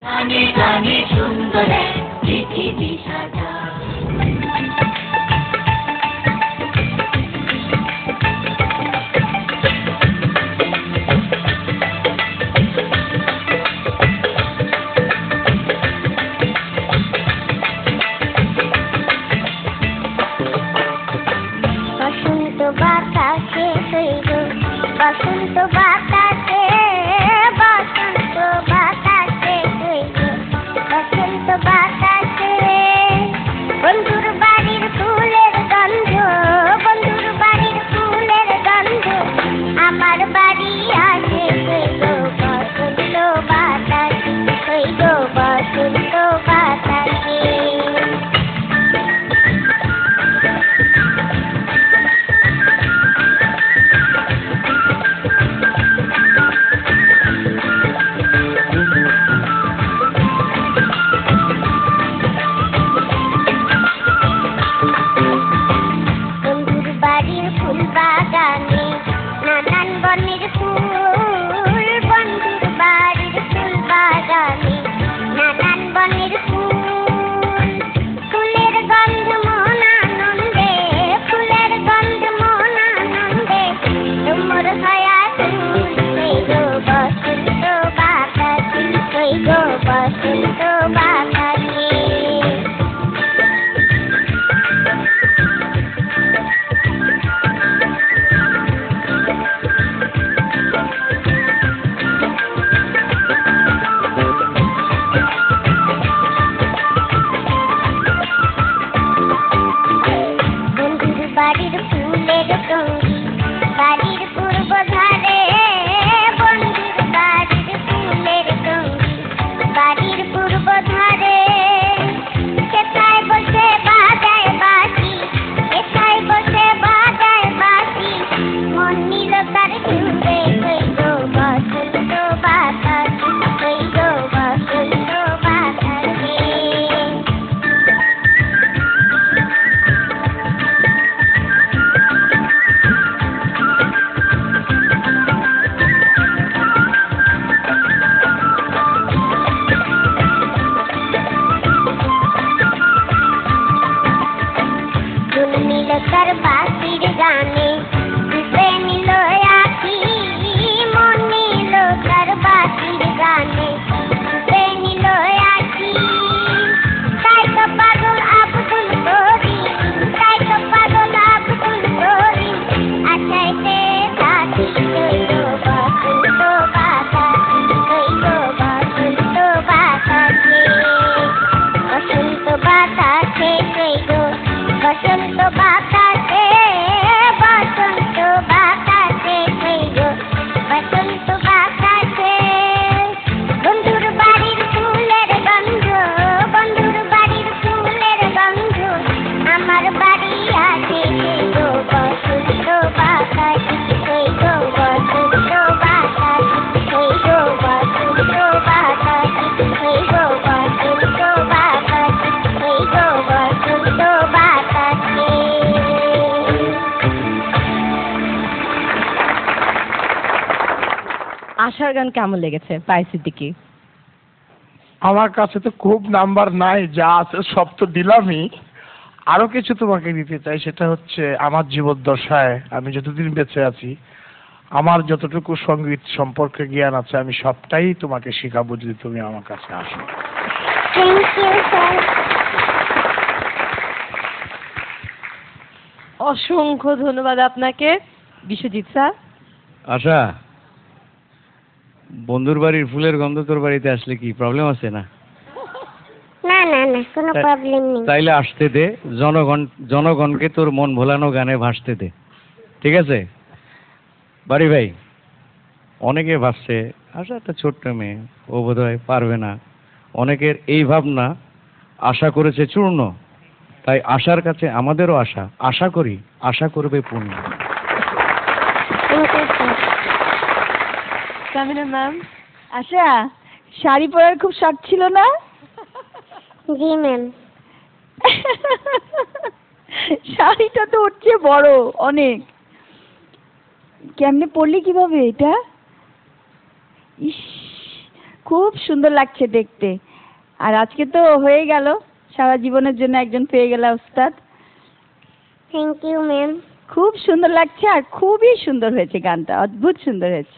গানে গানে সুন্দর এক পৃথিবী সাজা। বসন্ত বাতাসে হইল, বসন্ত বাতাসে, বসন্ত বাতাসে হইল, বসন্ত বাতাসে। বন্ধুর বাড়ির ফুলের গন্ধ, বন্ধুর বাড়ির ফুলের গন্ধ আমার বাড়ি আসে হইল, বসন্ত বাতাসে হইল, বসন্ত বাতাসে। নানান বনের ফুল, বন্ধুর বাড়ির ফুল বাগানে নানান বনের ফুল। ফুলের গন্ধ মন আনন্দে, ফুলের গন্ধ মন আনন্দে তোমর হয়া ফুল হইল, বসন্ত বাতাসে হইল, বসন্ত বাতাসে। বাড়ির ফুলের সঙ্গী বাড়ির পূর্ব ধারে, বন্ধুর বাড়ির ফুলের সঙ্গী বাড়ির পূর্ব ধারে। কোথায় বসে বাজায় বাঁশি, কোথায় বসে বাজায় বাঁশি মন নিল তার সুরে হইল, বসন্ত বাতাসে হইল, বসন্ত বাতাসে। তার বাঁশির গানে ডুবে নিল আখি, মন নিল তার বাঁশির গানে ডুবে নিল আখি। তাই তো পাগল আব্দুল করিম, তাই তো পাগল আব্দুল করিম আশাইতে থাকি হইল, বসন্ত বাতাসে হইল, বসন্ত বাতাসে। বসন্ত বাতাসে হইল, বসন্ত বাতাসে, বসন্ত বাতাসে হইল, বসন্ত বাতাসে। বন্ধুর বাড়ির ফুলের গন্ধ, বন্ধুর বাড়ির ফুলের গন্ধ আমার বাড়ি আসে হইল, বসন্ত বাতাসে হইল, বসন্ত বাতাসে হইল, বসন্ত বাতাসে হইল, বসন্ত বাতাসে হইল, বসন্ত বাতাসে। আশার গান কেমন লেগেছে পাই সিদ্দিকী? আমার কাছে তো খুব নাম্বার নাই, যা আছে সব তো দিলামই। আরো কিছু তোমাকে দিতে চাই, সেটা হচ্ছে আমার জীবদ্দশায় আমি যতদিন বেঁচে আছি আমার যতটুকু সঙ্গীত সম্পর্কে জ্ঞান আছে আমি সবটাই তোমাকে শেখাবো যদি তুমি আমার কাছে আসো। Thank you sir. অসংখ্য ধন্যবাদ আপনাকে বিশ্বজিৎ স্যার। আশা, বন্ধুর বাড়ির ফুলের গন্ধ তোর বাড়িতে আসলে কি প্রবলেম আছে? না না না না, কোনো প্রবলেম নেই। তাইলে আসতে দে, জনগণকে তোর মন ভোলানো গানে ভাসতে দে, ঠিক আছে? বাড়ি ভাই, অনেকে ভাবছে আশা একটা ছোট্ট মেয়ে, ও বোধহয় পারবে না। অনেকের এই ভাবনা আশা করেছে চূর্ণ, তাই আশার কাছে আমাদেরও আশা, আশা করি আশা করবে পূর্ণ। সামিনা ম্যাম। আশা, শাড়ি পরার খুব শখ ছিল না? জি ম্যাম। শাড়িটা তো উঠছে বড় অনেক, কেমনে পরলি কিভাবে এটা? ইস, খুব সুন্দর লাগছে দেখতে। আর আজকে তো হয়ে গেল, সারা জীবনের জন্য একজন পেয়ে গেল উস্তাদ। Thank you ma'am. খুব সুন্দর লাগছে আর খুবই সুন্দর হয়েছে গানটা, অদ্ভুত সুন্দর হয়েছে।